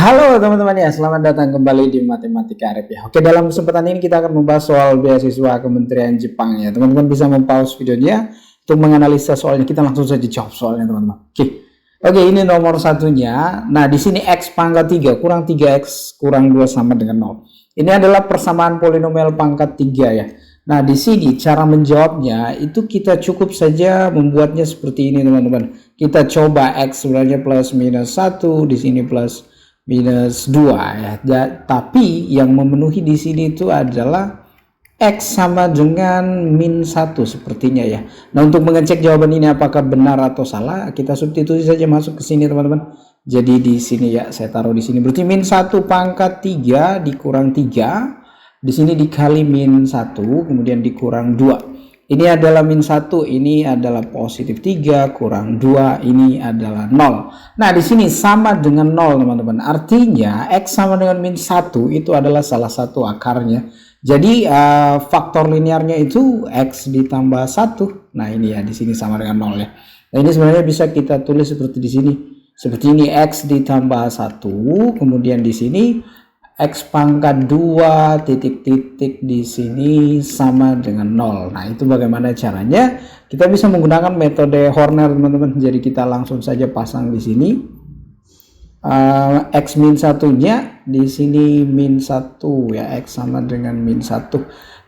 Halo teman-teman ya, selamat datang kembali di Matematika Arab ya. Oke, dalam kesempatan ini kita akan membahas soal beasiswa Kementerian Jepang ya. Teman-teman bisa mempause videonya untuk menganalisa soalnya. Kita langsung saja jawab soalnya teman-teman. Oke, ini nomor satunya. Nah, di sini X pangkat 3 kurang 3X kurang 2 sama dengan 0. Ini adalah persamaan polinomial pangkat 3 ya. Nah, di sini cara menjawabnya itu kita cukup saja membuatnya seperti ini teman-teman. Kita coba X sebenarnya plus minus 1, di sini plus minus 2 ya. Tapi yang memenuhi di sini itu adalah X sama dengan min 1 sepertinya ya. Nah, untuk mengecek jawaban ini apakah benar atau salah, kita substitusi saja masuk ke sini teman-teman. Jadi di sini ya, saya taruh di sini. Berarti min 1 pangkat 3 dikurang 3. Di sini dikali min 1, kemudian dikurang 2. Ini adalah min 1, ini adalah positif 3, kurang 2, ini adalah 0. Nah, di sini sama dengan 0, teman-teman. Artinya, X sama dengan min 1 itu adalah salah satu akarnya. Jadi, faktor linearnya itu X ditambah 1. Nah, ini ya, di sini sama dengan 0 ya. Nah, ini sebenarnya bisa kita tulis seperti di sini. Seperti ini, X ditambah 1, kemudian di sini X pangkat 2 titik-titik di sini sama dengan 0. Nah, itu bagaimana caranya? Kita bisa menggunakan metode Horner, teman-teman. Jadi kita langsung saja pasang di sini. X min 1-nya di sini min 1 ya, X sama dengan min 1.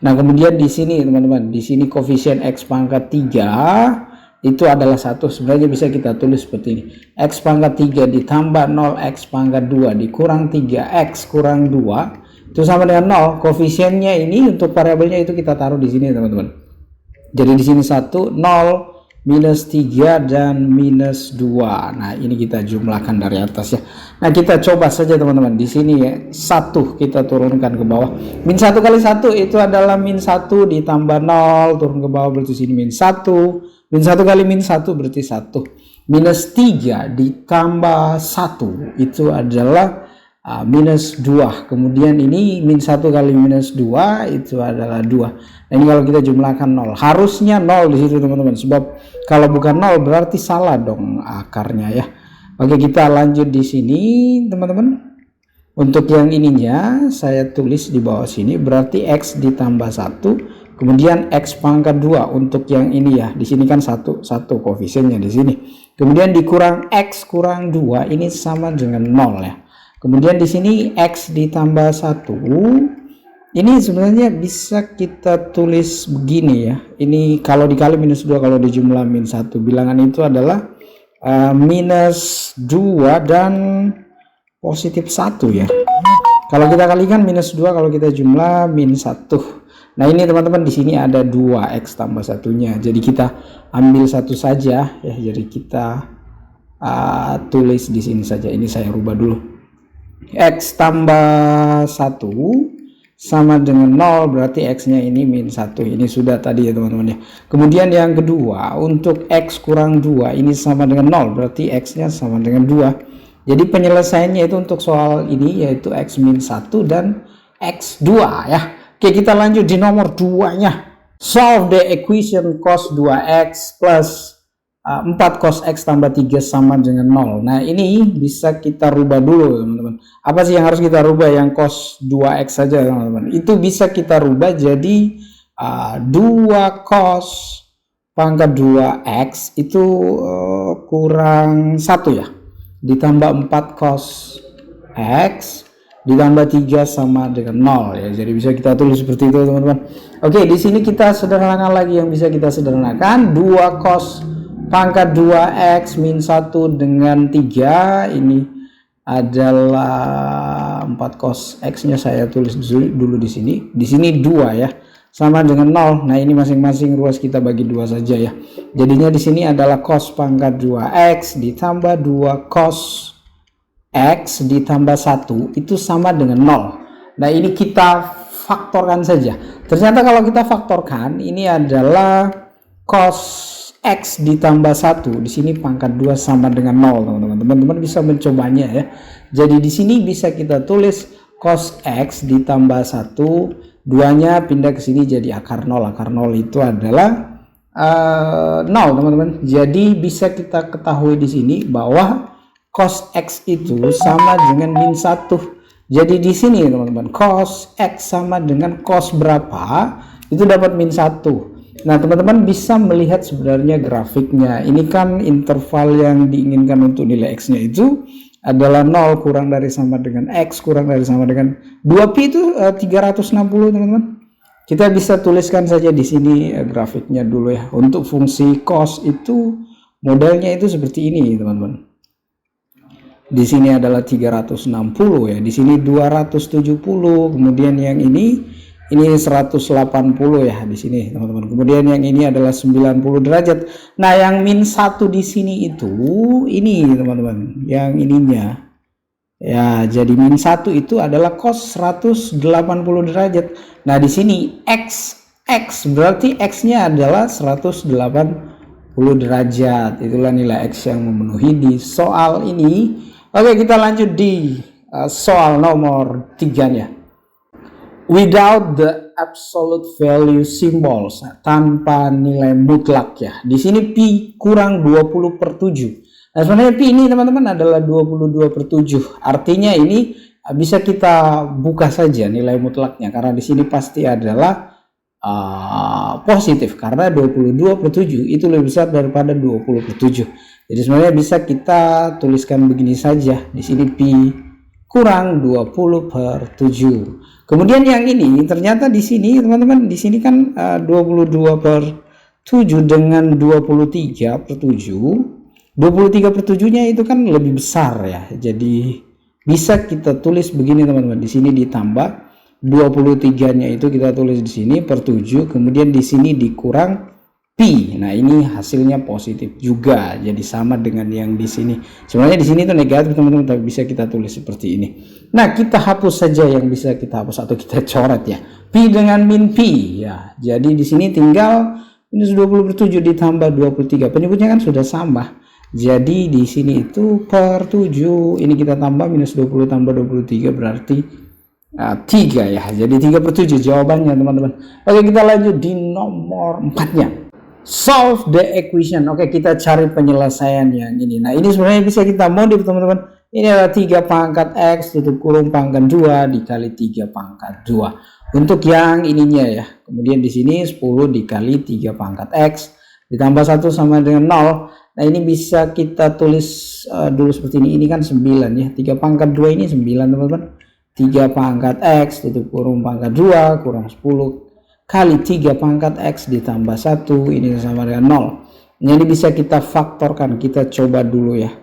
Nah, kemudian di sini teman-teman, di sini koefisien X pangkat 3 itu adalah 1. Sebenarnya bisa kita tulis seperti ini. X pangkat 3 ditambah 0 X pangkat 2 dikurang 3 X kurang 2 itu sama dengan 0. Koefisiennya ini untuk variabelnya itu kita taruh di sini teman-teman. Jadi di sini 1, 0, minus 3 dan minus 2. Nah, ini kita jumlahkan dari atas ya. Nah, kita coba saja teman-teman. Di sini ya, 1 kita turunkan ke bawah. Min 1 kali 1 itu adalah min 1 ditambah 0 turun ke bawah, berarti sini min 1. Min 1 kali min 1 berarti 1. Minus 3 ditambah 1 itu adalah minus 2. Kemudian ini min 1 kali minus 2 itu adalah 2. Nah, ini kalau kita jumlahkan 0. Harusnya 0 di situ teman-teman. Sebab kalau bukan 0 berarti salah dong akarnya ya. Oke, kita lanjut di sini teman-teman. Untuk yang ininya saya tulis di bawah sini berarti X ditambah 1. Kemudian X pangkat 2 untuk yang ini ya. Di sini kan 1 koefisiennya di sini. Kemudian dikurang X kurang 2 ini sama dengan 0 ya. Kemudian di sini X ditambah 1. Ini sebenarnya bisa kita tulis begini ya. Ini kalau dikali minus 2 kalau dijumlah min 1. Bilangan itu adalah minus 2 dan positif 1 ya. Kalau kita kalikan minus 2 kalau kita jumlah min 1. Nah, ini teman-teman di sini ada 2X tambah 1-nya. Jadi kita ambil satu saja ya. Jadi kita tulis di sini saja. Ini saya rubah dulu. X tambah 1 sama dengan 0 berarti X-nya ini min 1. Ini sudah tadi ya teman-teman ya. Kemudian yang kedua, untuk X kurang 2 ini sama dengan 0 berarti X-nya sama dengan 2. Jadi penyelesaiannya itu untuk soal ini yaitu X min 1 dan X2 ya. Oke, kita lanjut di nomor 2-nya. Solve the equation cos 2x plus 4 cos x tambah 3 sama dengan 0. Nah, ini bisa kita rubah dulu, teman-teman. Apa sih yang harus kita rubah? Yang cos 2x saja, teman-teman. Itu bisa kita rubah jadi 2 cos pangkat 2x itu kurang 1 ya. Ditambah 4 cos x ditambah 3 sama dengan 0 ya. Jadi bisa kita tulis seperti itu teman-teman. Oke, di sini kita sederhanakan lagi yang bisa kita sederhanakan. 2 cos pangkat 2x min 1 dengan 3 ini adalah 4 cos x-nya saya tulis dulu di sini. Di sini 2 ya. Sama dengan 0. Nah, ini masing-masing ruas kita bagi 2 saja ya. Jadinya di sini adalah cos pangkat 2x ditambah 2 cos X ditambah 1 itu sama dengan 0. Nah, ini kita faktorkan saja. Ternyata kalau kita faktorkan ini adalah cos X ditambah 1. Di sini pangkat 2 sama dengan 0, teman-teman. Teman-teman bisa mencobanya ya. Jadi di sini bisa kita tulis cos X ditambah 1. 2-nya pindah ke sini jadi akar 0. Akar 0 itu adalah 0, teman-teman. Jadi bisa kita ketahui di sini bahwa cos X itu sama dengan min 1. Jadi di sini teman-teman, cos X sama dengan cos berapa, itu dapat min 1. Nah teman-teman bisa melihat sebenarnya grafiknya. Ini kan interval yang diinginkan untuk nilai X nya itu adalah 0 kurang dari sama dengan X kurang dari sama dengan 2pi itu 360 teman-teman. Kita bisa tuliskan saja di sini grafiknya dulu ya. Untuk fungsi cos itu modelnya itu seperti ini teman-teman. Di sini adalah 360 ya, di sini 270, kemudian yang ini 180 ya di sini teman-teman. Kemudian yang ini adalah 90 derajat. Nah, yang min 1 di sini itu ini teman-teman, yang ininya. Ya, jadi min 1 itu adalah cos 180 derajat. Nah, di sini X berarti X-nya adalah 180 derajat. Itulah nilai X yang memenuhi di soal ini. Oke, kita lanjut di soal nomor 3-nya. Without the absolute value symbols, tanpa nilai mutlak ya. Di sini pi kurang 20/7. Nah, sebenarnya pi ini teman-teman adalah 22/7. Artinya ini bisa kita buka saja nilai mutlaknya karena di sini pasti adalah positif karena 22/7 itu lebih besar daripada 20/7. Jadi sebenarnya bisa kita tuliskan begini saja. Di sini pi kurang 20/7. Kemudian yang ini ternyata di sini teman-teman, di sini kan 22/7 dengan 23/7. 23/7-nya itu kan lebih besar ya. Jadi bisa kita tulis begini teman-teman. Di sini ditambah 23-nya itu kita tulis di sini per 7, kemudian di sini dikurang pi. Nah, ini hasilnya positif juga. Jadi sama dengan yang di sini. Sebenarnya di sini itu negatif teman-teman, tapi bisa kita tulis seperti ini. Nah, kita hapus saja yang bisa kita hapus atau kita coret ya. Pi dengan min pi ya. Jadi di sini tinggal minus 20/7 ditambah 23. Penyebutnya kan sudah sama. Jadi di sini itu per 7. Ini kita tambah minus 20 tambah 23 berarti 3 ya. Jadi 3/7 jawabannya teman-teman. Oke, kita lanjut di nomor 4-nya. Solve the equation. Oke, kita cari penyelesaian yang ini. Nah, ini sebenarnya bisa kita modif teman-teman. Ini adalah 3 pangkat X tutup kurung pangkat 2 dikali 3 pangkat 2. Untuk yang ininya ya. Kemudian di sini 10 dikali 3 pangkat X ditambah 1 sama dengan 0. Nah, ini bisa kita tulis dulu seperti ini. Ini kan 9 ya. 3 pangkat 2 ini 9 teman-teman. 3 pangkat X tutup kurung pangkat 2 kurang 10 kali 3 pangkat X ditambah 1, ini sama dengan 0. Jadi bisa kita faktorkan, kita coba dulu ya.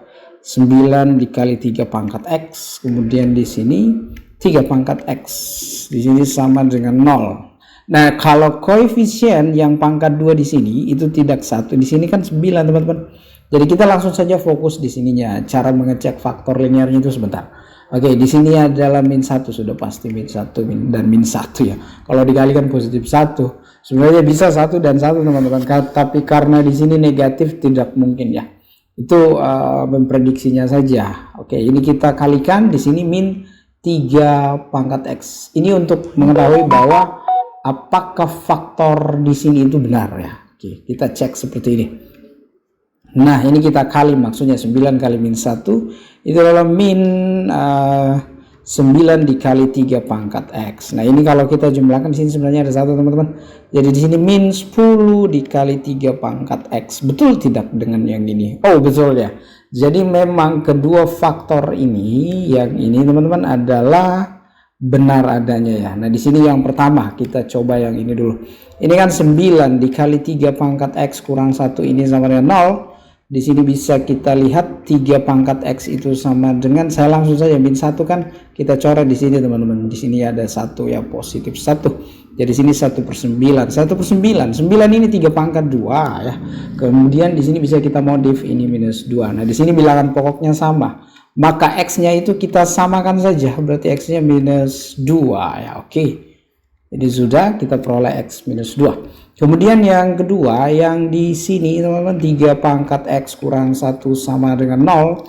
9 dikali 3 pangkat X, kemudian di sini 3 pangkat X, di sini sama dengan 0. Nah, kalau koefisien yang pangkat 2 di sini itu tidak 1, di sini kan 9 teman-teman. Jadi kita langsung saja fokus di sininya. Cara mengecek faktor linearnya itu sebentar. Oke, di sini adalah min 1, sudah pasti min 1 dan min 1 ya. Kalau dikalikan positif 1, sebenarnya bisa 1 dan 1 teman-teman. Tapi karena di sini negatif tidak mungkin ya. Itu memprediksinya saja. Oke, ini kita kalikan di sini min 3 pangkat X. Ini untuk mengetahui bahwa apakah faktor di sini itu benar ya. Oke, kita cek seperti ini. Nah, ini kita kali, maksudnya 9 kali min 1 itu adalah min 9 dikali 3 pangkat X. Nah, ini kalau kita jumlahkan di sini sebenarnya ada 1 teman-teman. Jadi di sini min 10 dikali 3 pangkat X. Betul tidak dengan yang ini? Oh, betul ya. Jadi memang kedua faktor ini, yang ini teman-teman adalah benar adanya ya. Nah, di sini yang pertama kita coba yang ini dulu. Ini kan 9 dikali 3 pangkat X kurang 1, ini sama dengan 0. Di sini bisa kita lihat 3 pangkat X itu sama dengan, saya langsung saja min 1 kan kita coret di sini teman-teman. Di sini ada 1 ya, positif 1. Jadi sini 1/9. 1/9. 9 ini 3 pangkat 2 ya. Kemudian di sini bisa kita modif ini minus 2. Nah, di sini bilangan pokoknya sama. Maka X-nya itu kita samakan saja. Berarti X-nya minus 2 ya. Oke. Jadi sudah kita peroleh X minus 2. Kemudian yang kedua, yang di sini teman-teman 3 pangkat X kurang 1 sama dengan 0.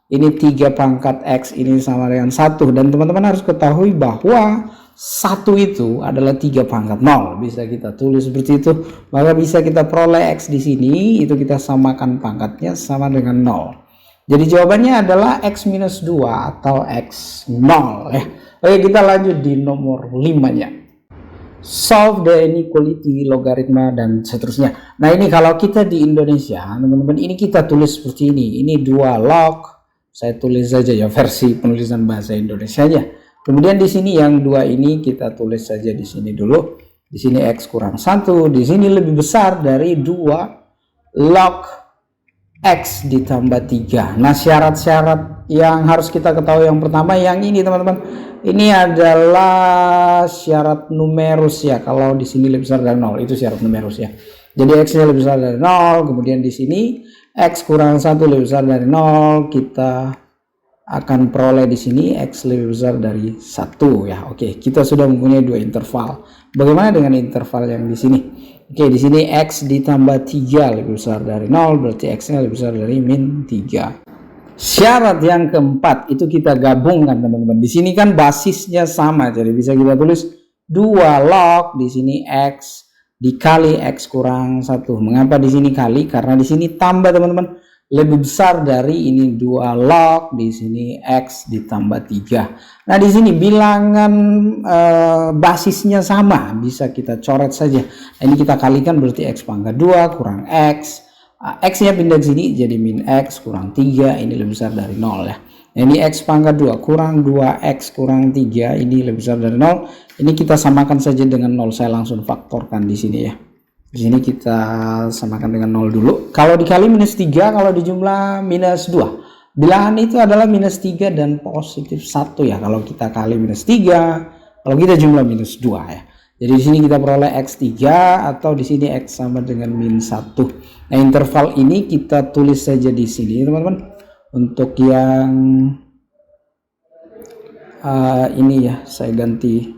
Ini 3 pangkat X ini sama dengan 1. Dan teman-teman harus ketahui bahwa 1 itu adalah 3 pangkat 0. Bisa kita tulis seperti itu. Maka bisa kita peroleh X di sini, itu kita samakan pangkatnya sama dengan 0. Jadi jawabannya adalah X minus 2 atau X0 ya. Oke, kita lanjut di nomor 5-nya. Solve the inequality, logaritma, dan seterusnya. Nah, ini kalau kita di Indonesia, teman-teman, ini kita tulis seperti ini. Ini 2 log. Saya tulis saja ya versi penulisan bahasa Indonesianya. Kemudian di sini yang 2 ini kita tulis saja di sini dulu. Di sini X kurang 1. Di sini lebih besar dari 2 log X ditambah 3. Nah, syarat-syarat yang harus kita ketahui yang pertama yang ini, teman-teman. Ini adalah syarat numerus ya. Kalau di sini lebih besar dari 0, itu syarat numerus ya. Jadi X-nya lebih besar dari 0, kemudian di sini X kurang 1 lebih besar dari 0, kita akan peroleh di sini X lebih besar dari 1 ya. Oke, kita sudah mempunyai 2 interval. Bagaimana dengan interval yang di sini? Oke, di sini X ditambah 3 lebih besar dari 0, berarti X-nya lebih besar dari min 3. Syarat yang keempat itu kita gabungkan, teman-teman. Di sini kan basisnya sama, jadi bisa kita tulis 2 log di sini X dikali X kurang 1. Mengapa di sini kali? Karena di sini tambah, teman-teman. Lebih besar dari ini 2 log di sini X ditambah 3. Nah, di sini bilangan basisnya sama, bisa kita coret saja. Nah, ini kita kalikan berarti X pangkat 2 kurang X. X-nya pindah ke sini jadi min X kurang 3, ini lebih besar dari 0 ya. Nah, ini X pangkat 2 kurang 2X kurang 3, ini lebih besar dari 0. Ini kita samakan saja dengan 0, saya langsung faktorkan di sini ya. Di sini kita samakan dengan 0 dulu. Kalau dikali minus 3, kalau dijumlah minus 2. Bilangan itu adalah minus 3 dan positif 1 ya. Kalau kita kali minus 3, kalau kita jumlah minus 2 ya. Jadi di sini kita peroleh X3 atau di sini X sama dengan min 1. Nah, interval ini kita tulis saja di sini, teman-teman. Untuk yang ini ya, saya ganti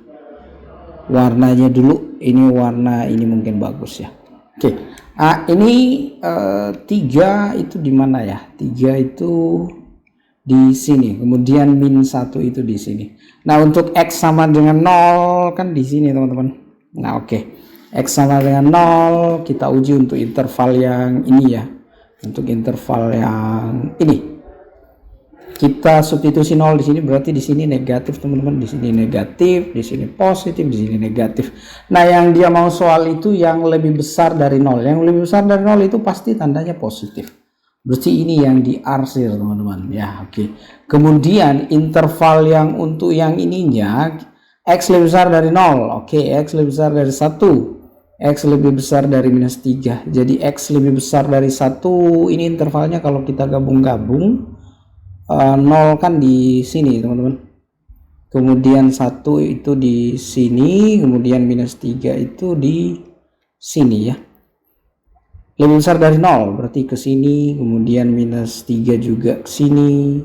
warnanya dulu. Ini warna ini mungkin bagus ya. Oke. Ini 3 itu di mana ya? 3 itu di sini, kemudian min 1 itu di sini. Nah, untuk X sama dengan 0 kan di sini, teman-teman. Nah, oke. X sama dengan 0 kita uji untuk interval yang ini ya. Untuk interval yang ini kita substitusi 0 di sini, berarti di sini negatif, teman-teman. Di sini negatif, di sini positif, di sini negatif. Nah, yang dia mau soal itu yang lebih besar dari 0. Yang lebih besar dari 0 itu pasti tandanya positif. Berarti ini yang diarsir, teman-teman ya. Oke. Kemudian interval yang untuk yang ininya X lebih besar dari 0. Oke, X lebih besar dari 1. X lebih besar dari minus 3. Jadi X lebih besar dari 1. Ini intervalnya kalau kita gabung-gabung 0 kan di sini, teman-teman. Kemudian 1 itu di sini, kemudian minus 3 itu di sini ya. Lebih besar dari 0 berarti ke sini, kemudian minus 3 juga ke sini.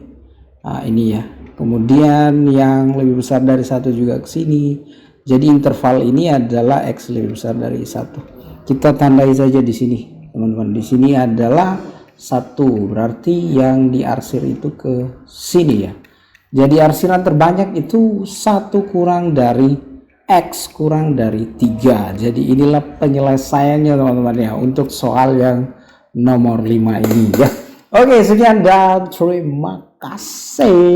Nah, ini ya. Kemudian yang lebih besar dari 1 juga ke sini. Jadi interval ini adalah X lebih besar dari 1. Kita tandai saja di sini, teman-teman. Di sini adalah 1, berarti yang diarsir itu ke sini ya. Jadi arsiran terbanyak itu 1 kurang dari X kurang dari 3. Jadi inilah penyelesaiannya, teman-teman ya, untuk soal yang nomor 5 ini ya. Oke, sekian dan terima kasih.